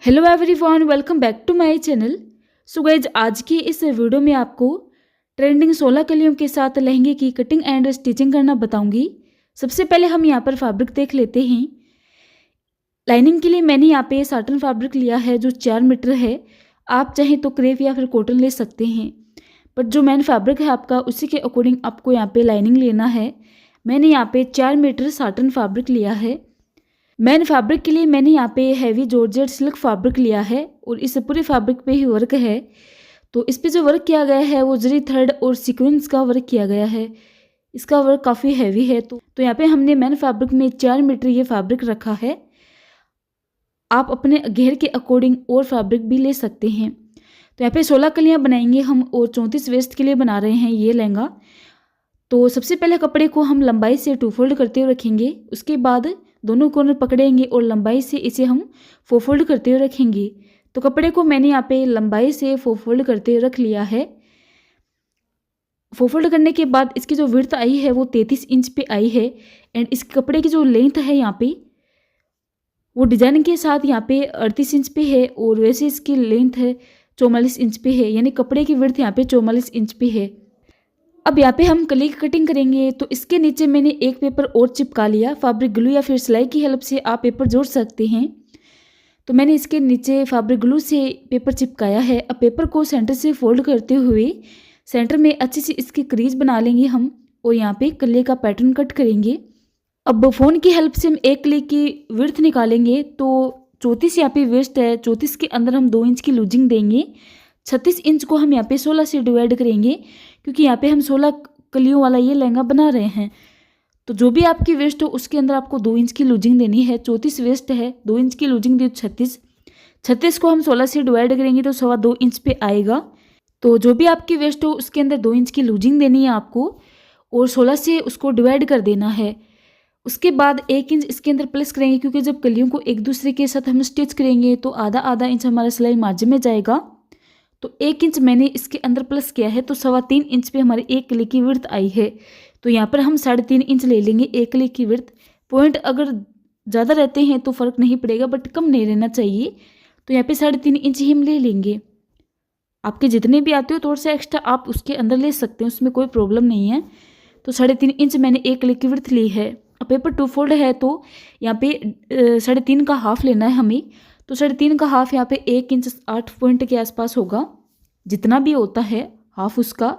Hello everyone, welcome back to my channel. So guys, आज की इस वीडियो में आपको ट्रेंडिंग 16 कलियों के साथ लहंगे की कटिंग एंड स्टिचिंग करना बताऊंगी। सबसे पहले हम यहाँ पर फैब्रिक देख लेते हैं। लाइनिंग के लिए मैंने यहाँ पे साटन फैब्रिक लिया है जो 4 मीटर है। आप चाहें तो क्रेप या फिर कॉटन ले सकते हैं, बट जो मेन फैब्रिक है आपका उसी के अकॉर्डिंग आपको यहाँ पे लाइनिंग लेना है। मैंने यहाँ पे 4 मीटर साटन फैब्रिक लिया है। मैन फैब्रिक के लिए मैंने यहाँ पे हैवी जॉर्जेट सिल्क फैब्रिक लिया है और इस पूरे फैब्रिक पे ही वर्क है। तो इस पे जो वर्क किया गया है वो जरी थ्रेड और सीक्वेंस का वर्क किया गया है। इसका वर्क काफ़ी हैवी है। तो यहाँ पे हमने मैन फैब्रिक में 4 मीटर ये फैब्रिक रखा है। आप अपने घेर के अकॉर्डिंग और फैब्रिक भी ले सकते हैं। तो यहाँ पे 16 कलियाँ बनाएंगे हम और 34 वेस्ट के लिए बना रहे हैं ये लहंगा। तो सबसे पहले कपड़े को हम लंबाई से 2 फोल्ड करते हुए रखेंगे। उसके बाद दोनों कॉर्नर पकड़ेंगे और लंबाई से इसे हम 4 फोल्ड करते हुए रखेंगे। तो कपड़े को मैंने यहाँ पे लंबाई से 4 फोल्ड करते हुए रख लिया है। 4 फोल्ड करने के बाद इसकी जो विड्थ आई है वो 33 इंच पे आई है। एंड इस कपड़े की जो लेंथ है यहाँ पे वो डिजाइन के साथ यहाँ पे 38 इंच पे है और वैसे इसकी लेंथ है 44 इंच पे है, यानी कपड़े की विड्थ यहाँ पे 44 इंच पे है। अब यहाँ पे हम कली की कटिंग करेंगे। तो इसके नीचे मैंने एक पेपर और चिपका लिया। फैब्रिक ग्लू या फिर सिलाई की हेल्प से आप पेपर जोड़ सकते हैं। तो मैंने इसके नीचे फैब्रिक ग्लू से पेपर चिपकाया है। अब पेपर को सेंटर से फोल्ड करते हुए सेंटर में अच्छी सी इसकी क्रीज बना लेंगे हम और यहाँ पे कली का पैटर्न कट करेंगे। अब फोन की हेल्प से हम एक कली की विड्थ निकालेंगे। तो 34 यहाँ पे वेस्ट है, 34 के अंदर हम 2 इंच की लूजिंग देंगे। 36 इंच को हम यहाँ पे 16 से डिवाइड करेंगे क्योंकि यहाँ पे हम 16 कलियों वाला ये लहंगा बना रहे हैं। तो जो भी आपकी वेस्ट हो उसके अंदर आपको 2 इंच की लूजिंग देनी है। 34 वेस्ट है, 2 इंच की लूजिंग दी 36 को हम 16 से डिवाइड करेंगे तो 2.25 इंच पे आएगा। तो जो भी आपकी वेस्ट हो उसके अंदर 2 इंच की लूजिंग देनी है आपको और 16 से उसको डिवाइड कर देना है। उसके बाद 1 इंच इसके अंदर प्लस करेंगे क्योंकि जब कलियों को एक दूसरे के साथ हम स्टिच करेंगे तो आधा इंच हमारा सिलाई मार्जिन में जाएगा। तो 1 इंच मैंने इसके अंदर प्लस किया है। तो 3.25 इंच पे हमारी एक कली की विड्थ आई है। तो यहाँ पर हम 3.5 इंच ले लेंगे एक कली की विड्थ। पॉइंट अगर ज़्यादा रहते हैं तो फ़र्क नहीं पड़ेगा, बट कम नहीं रहना चाहिए। तो यहाँ पे 3.5 इंच ही हम ले लेंगे। आपके जितने भी आते हो थोड़ा सा एक्स्ट्रा आप उसके अंदर ले सकते हैं, उसमें कोई प्रॉब्लम नहीं है। तो 3.5 इंच मैंने एक कली की विड्थ ली है। अब पेपर 2 फोल्ड है तो यहाँ पे 3.5 का हाफ लेना है हमें। तो 3.5 का हाफ यहाँ पे 1 इंच 8 पॉइंट के आसपास होगा, जितना भी होता है हाफ उसका।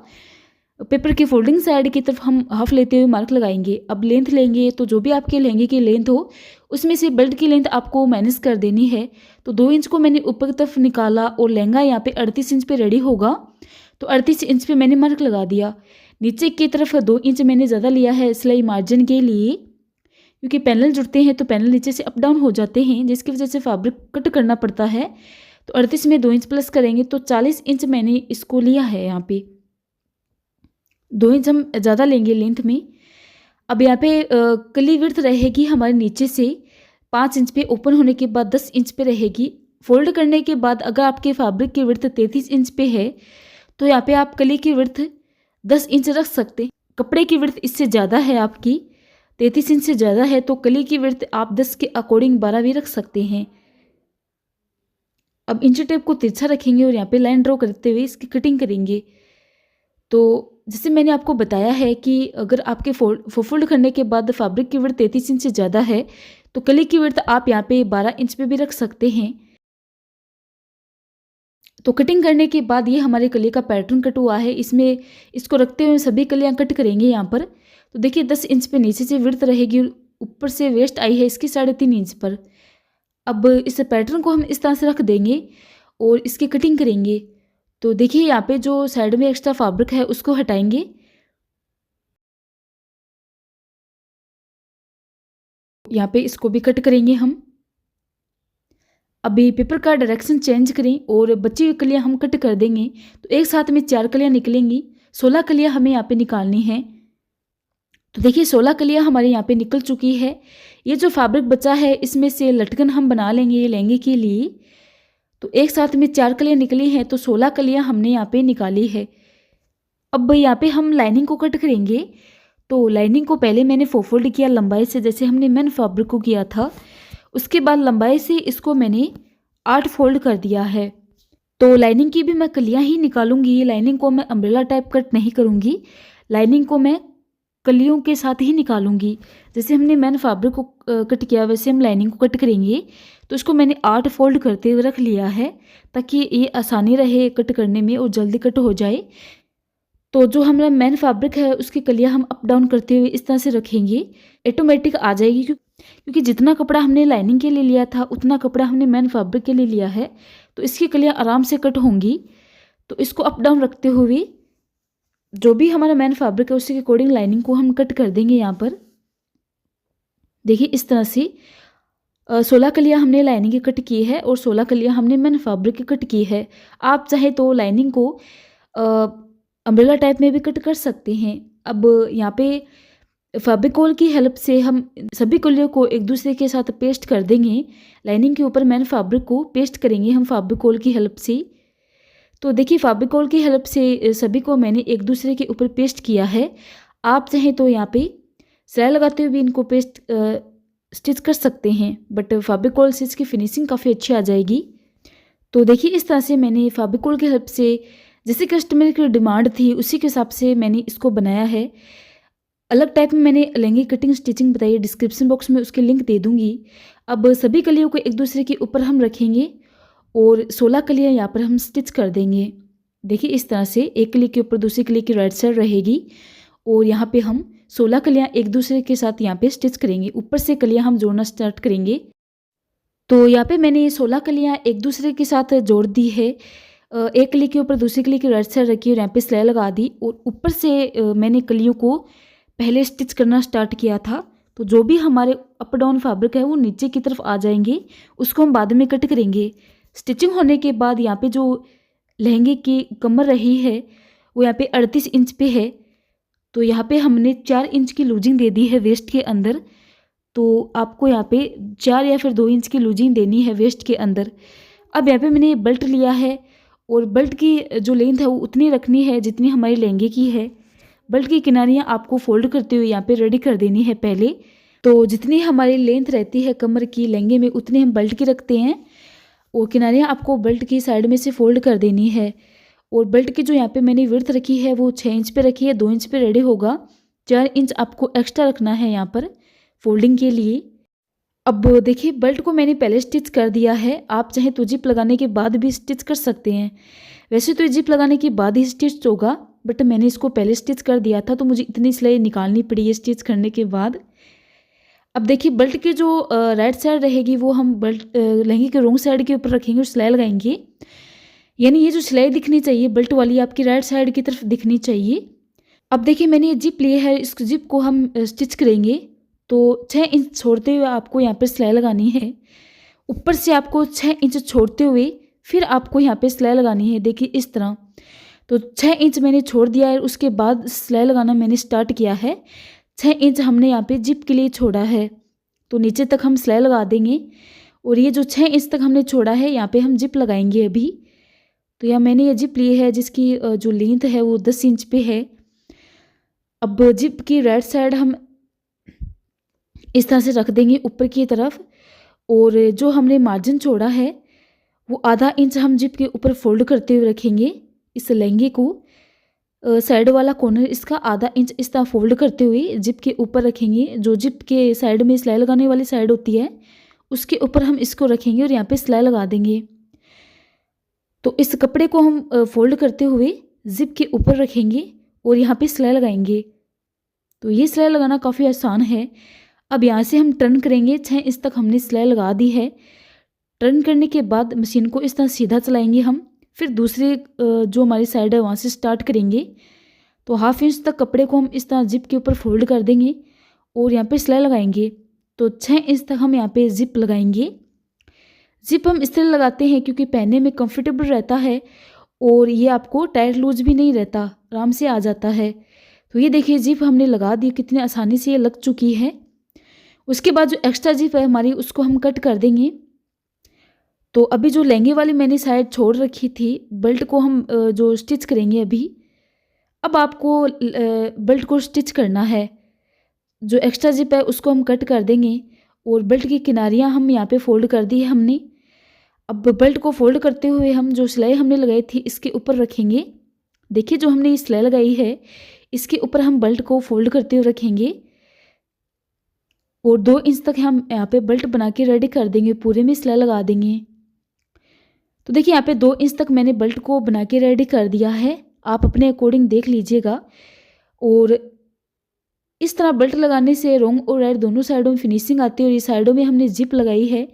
पेपर की फोल्डिंग साइड की तरफ हम हाफ लेते हुए मार्क लगाएंगे। अब लेंथ लेंगे तो जो भी आपके लहंगे की लेंथ हो उसमें से बेल्ट की लेंथ आपको माइनस कर देनी है। तो 2 इंच को मैंने ऊपर की तरफ निकाला और लहंगा यहाँ पे 38 इंच पे रेडी होगा। तो 38 इंच पे मैंने मार्क लगा दिया। नीचे की तरफ 2 इंच मैंने ज़्यादा लिया है सिलाई मार्जिन के लिए, क्योंकि पैनल जुड़ते हैं तो पैनल नीचे से अप डाउन हो जाते हैं जिसकी वजह से फैब्रिक कट करना पड़ता है। तो 38 में 2 इंच प्लस करेंगे तो 40 इंच मैंने इसको लिया है। यहाँ पे 2 इंच हम ज़्यादा लेंगे लेंथ में। अब यहाँ पे कली विड्थ रहेगी हमारे नीचे से 5 इंच पे, ओपन होने के बाद 10 इंच पे रहेगी। फोल्ड करने के बाद अगर आपके फैब्रिक की विड्थ 33 इंच पे है तो यहाँ पे आप कली की विड्थ 10 इंच रख सकते हैं। कपड़े की विड्थ इससे ज़्यादा है, आपकी 33 इंच से ज़्यादा है तो कली की विड्थ आप 10 के अकॉर्डिंग 12 भी रख सकते हैं। अब इंची टेप को तिरछा रखेंगे और यहाँ पे लाइन ड्रॉ करते हुए इसकी कटिंग करेंगे। तो जैसे मैंने आपको बताया है कि अगर आपके फोल्ड करने के बाद फैब्रिक की विड्थ 33 इंच से ज़्यादा है तो कली की विड्थ आप यहाँ पे 12 इंच पे भी रख सकते हैं। तो कटिंग करने के बाद ये हमारे कली का पैटर्न कट हुआ है। इसमें इसको रखते हुए सभी कलियाँ कट करेंगे यहाँ पर। तो देखिए 10 इंच पे नीचे से विड्थ रहेगी और ऊपर से वेस्ट आई है इसकी 3.5 इंच पर। अब इस पैटर्न को हम इस तरह से रख देंगे और इसकी कटिंग करेंगे। तो देखिए यहाँ पे जो साइड में एक्स्ट्रा फैब्रिक है उसको हटाएंगे। यहाँ पे इसको भी कट करेंगे हम। अभी पेपर का डायरेक्शन चेंज करें और बची हुई कलियाँ हम कट कर देंगे। तो एक साथ में 4 कलियाँ निकलेंगी। 16 कलियाँ हमें यहाँ पे निकालनी है। तो देखिए 16 कलियाँ हमारे यहाँ पे निकल चुकी है। ये जो फैब्रिक बचा है इसमें से लटकन हम बना लेंगे ये लहंगे के लिए। तो एक साथ में 4 कलियाँ निकली हैं तो 16 कलियाँ हमने यहाँ पे निकाली है। अब यहाँ पे हम लाइनिंग को कट करेंगे। तो लाइनिंग को पहले मैंने 4 फोल्ड किया लंबाई से, जैसे हमने मेन फैब्रिक को किया था। उसके बाद लंबाई से इसको मैंने 8 फोल्ड कर दिया है। तो लाइनिंग की भी मैं कलियां ही निकालूंगी। लाइनिंग को मैं अम्ब्रेला टाइप कट नहीं करूंगी, लाइनिंग को मैं कलियों के साथ ही निकालूंगी। जैसे हमने मैन फैब्रिक को कट किया वैसे हम लाइनिंग को कट करेंगे। तो इसको मैंने 8 फोल्ड करते हुए रख लिया है ताकि ये आसानी रहे कट करने में और जल्दी कट हो जाए। तो जो हमारा मैन फैब्रिक है उसकी कलियां हम अप डाउन करते हुए इस तरह से रखेंगे, ऑटोमेटिक आ जाएगी। क्योंकि जितना कपड़ा हमने लाइनिंग के लिए लिया था उतना कपड़ा हमने मैन फैब्रिक के लिए लिया है, तो इसकी कलियां आराम से कट होंगी। तो इसको अप डाउन रखते हुए जो भी हमारा मैन फैब्रिक है उसी के अकॉर्डिंग लाइनिंग को हम कट कर देंगे। यहाँ पर देखिए इस तरह से 16 कलियां हमने लाइनिंग की कट की है और 16 कलियां हमने मैन फैब्रिक की कट की है। आप चाहे तो लाइनिंग को अम्ब्रेला टाइप में भी कट कर सकते हैं। अब यहाँ पे फैब्रिकोल की हेल्प से हम सभी कलियों को एक दूसरे के साथ पेस्ट कर देंगे। लाइनिंग के ऊपर मैन फैब्रिक को पेस्ट करेंगे हम फैब्रिकोल की हेल्प से। तो देखिए फैब्रिकोल की हेल्प से सभी को मैंने एक दूसरे के ऊपर पेस्ट किया है। आप चाहें तो यहाँ पे सिलाई लगाते हुए भी इनको पेस्ट स्टिच कर सकते हैं, बट फैब्रिकोल से इसकी फिनिशिंग काफ़ी अच्छी आ जाएगी। तो देखिए इस तरह से मैंने फैब्रिकोल की हेल्प से जैसे कस्टमर की डिमांड थी उसी के हिसाब से मैंने इसको बनाया है। अलग टाइप में मैंने लहंगे कटिंग स्टिचिंग बताई है, डिस्क्रिप्शन बॉक्स में उसके लिंक दे दूँगी। अब सभी कलियों को एक दूसरे के ऊपर हम रखेंगे और 16 कलियाँ यहाँ पर हम स्टिच कर देंगे। देखिए इस तरह से एक कली के ऊपर दूसरी कली की राइट साइड रहेगी और यहाँ पे हम 16 कलियाँ एक दूसरे के साथ यहाँ पे स्टिच करेंगे। ऊपर से कलियाँ हम जोड़ना स्टार्ट करेंगे। तो यहाँ पे मैंने 16 कलियाँ एक दूसरे के साथ जोड़ दी है। एक कली के ऊपर दूसरी कली की राइट साइड रखी और यहाँ पे सिलाई लगा दी और ऊपर से मैंने कलियों को पहले स्टिच करना स्टार्ट किया था। तो जो भी हमारे अप डाउन फैब्रिक है वो नीचे की तरफ आ जाएंगे, उसको हम बाद में कट करेंगे। स्टिचिंग होने के बाद यहाँ पे जो लहंगे की कमर रही है वो यहाँ पे 38 इंच पे है। तो यहाँ पे हमने 4 इंच की लूजिंग दे दी है वेस्ट के अंदर। तो आपको यहाँ पे 4 या फिर 2 इंच की लूजिंग देनी है वेस्ट के अंदर। अब यहाँ पे मैंने बेल्ट लिया है और बेल्ट की जो लेंथ है वो उतनी रखनी है जितनी हमारे लहंगे की है। बेल्ट की किनारियाँ आपको फोल्ड करते हुए यहाँ पे रेडी कर देनी है पहले। तो जितनी हमारी लेंथ रहती है कमर की लहंगे में उतनी हम बेल्ट की रखते हैं और किनारियाँ आपको बेल्ट की साइड में से फोल्ड कर देनी है। और बेल्ट की जो यहाँ पे मैंने विड्थ रखी है वो 6 इंच पे रखी है, 2 इंच पे रेडी होगा। 4 इंच आपको एक्स्ट्रा रखना है यहाँ पर फोल्डिंग के लिए। अब देखिए बेल्ट को मैंने पहले स्टिच कर दिया है। आप चाहे तो जिप लगाने के बाद भी स्टिच कर सकते हैं। वैसे तो जिप लगाने के बाद ही स्टिच होगा, बट मैंने इसको पहले स्टिच कर दिया था तो मुझे इतनी सिलाई निकालनी पड़ी है स्टिच करने के बाद। अब देखिए बेल्ट की जो राइट साइड रहेगी वो हम बेल्ट लहंगे के रॉन्ग साइड के ऊपर रखेंगे और सिलाई लगाएंगे। यानी ये जो सिलाई दिखनी चाहिए बेल्ट वाली आपकी राइट साइड की तरफ दिखनी चाहिए। अब देखिए मैंने ये जिप ली है, इस जिप को हम स्टिच करेंगे। तो 6 इंच छोड़ते हुए आपको यहाँ पर सिलाई लगानी है। ऊपर से आपको 6 इंच छोड़ते हुए फिर आपको यहाँ पे सिलाई लगानी है। देखिए इस तरह। तो 6 इंच मैंने छोड़ दिया है, उसके बाद सिलाई लगाना मैंने स्टार्ट किया है। 6 इंच हमने यहाँ पे जिप के लिए छोड़ा है तो नीचे तक हम सिलाई लगा देंगे। और ये जो 6 इंच तक हमने छोड़ा है यहाँ पे हम जिप लगाएंगे अभी। तो यहाँ मैंने ये जिप ली है जिसकी जो लेंथ है वो 10 इंच पे है। अब जिप की राइट साइड हम इस तरह से रख देंगे ऊपर की तरफ और जो हमने मार्जिन छोड़ा है वो आधा इंच हम जिप के ऊपर फोल्ड करते हुए रखेंगे। इस लहंगे को साइड वाला कॉर्नर इसका आधा इंच इस तरह फोल्ड करते हुए जिप के ऊपर रखेंगे। जो जिप के साइड में सिलाई लगाने वाली साइड होती है उसके ऊपर हम इसको रखेंगे और यहाँ पे सिलाई लगा देंगे। तो इस कपड़े को हम फोल्ड करते हुए जिप के ऊपर रखेंगे और यहाँ पे सिलाई लगाएंगे। तो ये सिलाई लगाना काफ़ी आसान है। अब यहाँ से हम टर्न करेंगे। 6 इंच तक हमने सिलाई लगा दी है। टर्न करने के बाद मशीन को इस तरह सीधा चलाएंगे हम। फिर दूसरे जो हमारी साइड है वहाँ से स्टार्ट करेंगे। तो 1/2 इंच तक कपड़े को हम इस तरह जिप के ऊपर फोल्ड कर देंगे और यहाँ पे सिलाई लगाएंगे। तो 6 इंच तक हम यहाँ पे जिप लगाएंगे। जिप हम इसलिए लगाते हैं क्योंकि पहनने में कंफर्टेबल रहता है और ये आपको टाइट लूज भी नहीं रहता, आराम से आ जाता है। तो ये देखिए जिप हमने लगा दी, कितनी आसानी से ये लग चुकी है। उसके बाद जो एक्स्ट्रा जिप है हमारी उसको हम कट कर देंगे। तो अभी जो लहंगे वाली मैंने साइड छोड़ रखी थी बेल्ट को हम जो स्टिच करेंगे अभी। अब आपको बेल्ट को स्टिच करना है। जो एक्स्ट्रा जिप है उसको हम कट कर देंगे और बेल्ट की किनारियाँ हम यहाँ पे फोल्ड कर दी है हमने। अब बेल्ट को फोल्ड करते हुए हम जो सिलाई हमने लगाई थी इसके ऊपर रखेंगे। देखिए जो हमने ये सिलाई लगाई है इसके ऊपर हम बेल्ट को फोल्ड करते हुए रखेंगे और 2 इंच तक हम यहाँ पे बेल्ट बना के रेडी कर देंगे, पूरे में सिलाई लगा देंगे। तो देखिए यहाँ पे 2 इंच तक मैंने बेल्ट को बना के रेडी कर दिया है, आप अपने अकॉर्डिंग देख लीजिएगा। और इस तरह बेल्ट लगाने से रॉन्ग और राइट दोनों साइडों में फिनिशिंग आती है और ये साइडों में हमने जिप लगाई है,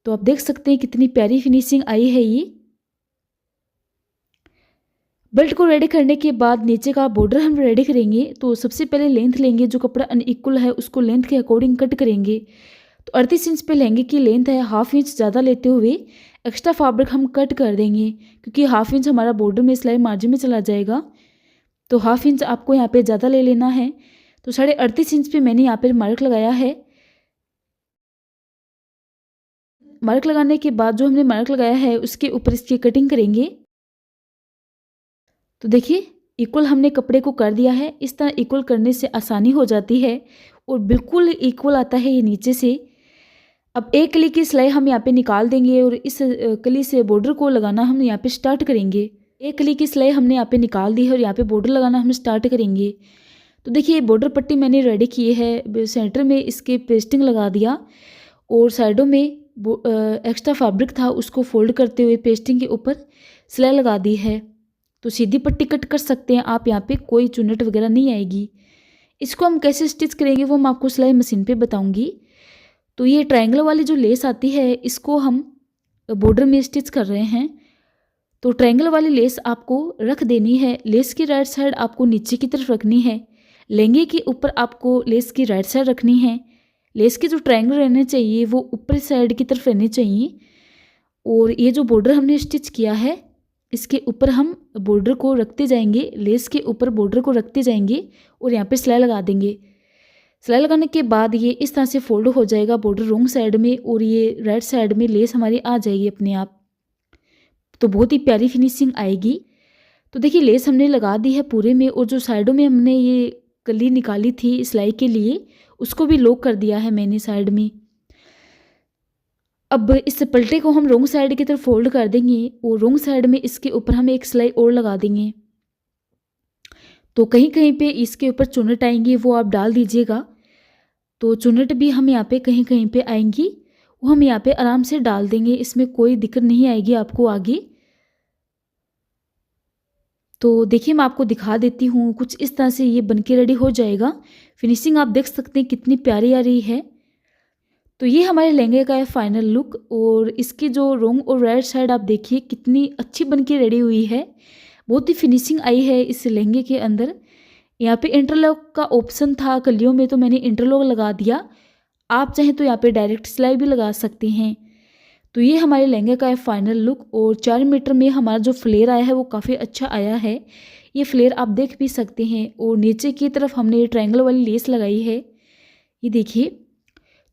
तो आप देख सकते हैं कितनी प्यारी फिनिशिंग आई है। ये बेल्ट को रेडी करने के बाद नीचे का बॉर्डर हम रेडी करेंगे। तो सबसे पहले लेंथ लेंगे, जो कपड़ा अनइक्वल है उसको लेंथ के अकॉर्डिंग कट करेंगे। तो 38 इंच पे लहंगे की लेंथ है, हाफ इंच ज़्यादा लेते हुए एक्स्ट्रा फैब्रिक हम कट कर देंगे, क्योंकि हाफ इंच हमारा बॉर्डर में सिलाई मार्जिन में चला जाएगा। तो हाफ इंच आपको यहाँ पे ज़्यादा ले लेना है। तो 38.5 इंच पे मैंने यहाँ पर मार्क लगाया है। मार्क लगाने के बाद जो हमने मार्क लगाया है उसके ऊपर इसकी कटिंग करेंगे। तो देखिए इक्वल हमने कपड़े को कर दिया है। इस तरह इक्वल करने से आसानी हो जाती है और बिल्कुल इक्वल आता है ये नीचे से। अब एक कली की सिलाई हम यहाँ पे निकाल देंगे और इस कली से बॉर्डर को लगाना हम यहाँ पे स्टार्ट करेंगे। एक कली की सिलाई हमने यहाँ पे निकाल दी है और यहाँ पे बॉर्डर लगाना हम स्टार्ट करेंगे। तो देखिए बॉर्डर पट्टी मैंने रेडी की है, सेंटर में इसके पेस्टिंग लगा दिया और साइडों में एक्स्ट्रा फैब्रिक था उसको फोल्ड करते हुए पेस्टिंग के ऊपर सिलाई लगा दी है। तो सीधी पट्टी कट कर सकते हैं आप, यहाँ पे कोई चुन्नट वगैरह नहीं आएगी। इसको हम कैसे स्टिच करेंगे वो मैं आपको सिलाई मशीन पे बताऊंगी। तो ये ट्रायंगल वाली जो लेस आती है इसको हम बॉर्डर में स्टिच कर रहे हैं। तो ट्रायंगल वाली लेस आपको रख देनी है, लेस की राइट साइड आपको नीचे की तरफ रखनी है, लहंगे के ऊपर आपको लेस की राइट साइड रखनी है। लेस के जो ट्रायंगल रहने चाहिए वो ऊपरी साइड की तरफ रहने चाहिए। और ये जो बॉर्डर हमने स्टिच किया है इसके ऊपर हम बॉर्डर को रखते जाएंगे, लेस के ऊपर बॉर्डर को रखते जाएंगे और यहाँ पे सिलाई लगा देंगे। सिलाई लगाने के बाद ये इस तरह से फोल्ड हो जाएगा बॉर्डर रॉन्ग साइड में और ये राइट साइड में लेस हमारी आ जाएगी अपने आप। तो बहुत ही प्यारी फिनिशिंग आएगी। तो देखिए लेस हमने लगा दी है पूरे में और जो साइडों में हमने ये कली निकाली थी सिलाई के लिए उसको भी लॉक कर दिया है मैंने साइड में। अब इस पलटे को हम रॉन्ग साइड की तरफ फोल्ड कर देंगे और रॉन्ग साइड में इसके ऊपर हम एक सिलाई और लगा देंगे। तो कहीं कहीं पे इसके ऊपर चुन्नट आएंगी वो आप डाल दीजिएगा। तो चुन्नट भी हम यहाँ पे कहीं कहीं पे आएंगी, वो हम यहाँ पे आराम से डाल देंगे, इसमें कोई दिक्कत नहीं आएगी आपको आगे। तो देखिए मैं आपको दिखा देती हूँ, कुछ इस तरह से ये बनके रेडी हो जाएगा। फिनिशिंग आप देख सकते हैं कितनी प्यारी आ रही है। तो ये हमारे लहंगे का है फाइनल लुक और इसकी जो रॉन्ग और राइट साइड आप देखिए कितनी अच्छी बनके रेडी हुई है, बहुत ही फिनिशिंग आई है इस लहंगे के अंदर। यहाँ पे इंटरलॉक का ऑप्शन था कलियों में तो मैंने इंटरलॉक लगा दिया, आप चाहें तो यहाँ पे डायरेक्ट सिलाई भी लगा सकते हैं। तो ये हमारे लहंगे का है फाइनल लुक और 4 मीटर में हमारा जो फ्लेयर आया है वो काफ़ी अच्छा आया है। ये फ्लेयर आप देख भी सकते हैं और नीचे की तरफ हमने ये ट्रायंगल वाली लेस लगाई है, ये देखिए।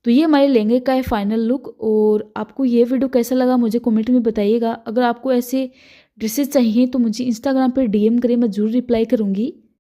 तो ये हमारे लहंगे का है फाइनल लुक और आपको ये वीडियो कैसा लगा मुझे कमेंट में बताइएगा। अगर आपको ऐसे ड्रेसेस चाहिए तो मुझे इंस्टाग्राम पर DM करें, मैं ज़रूर रिप्लाई करूँगी।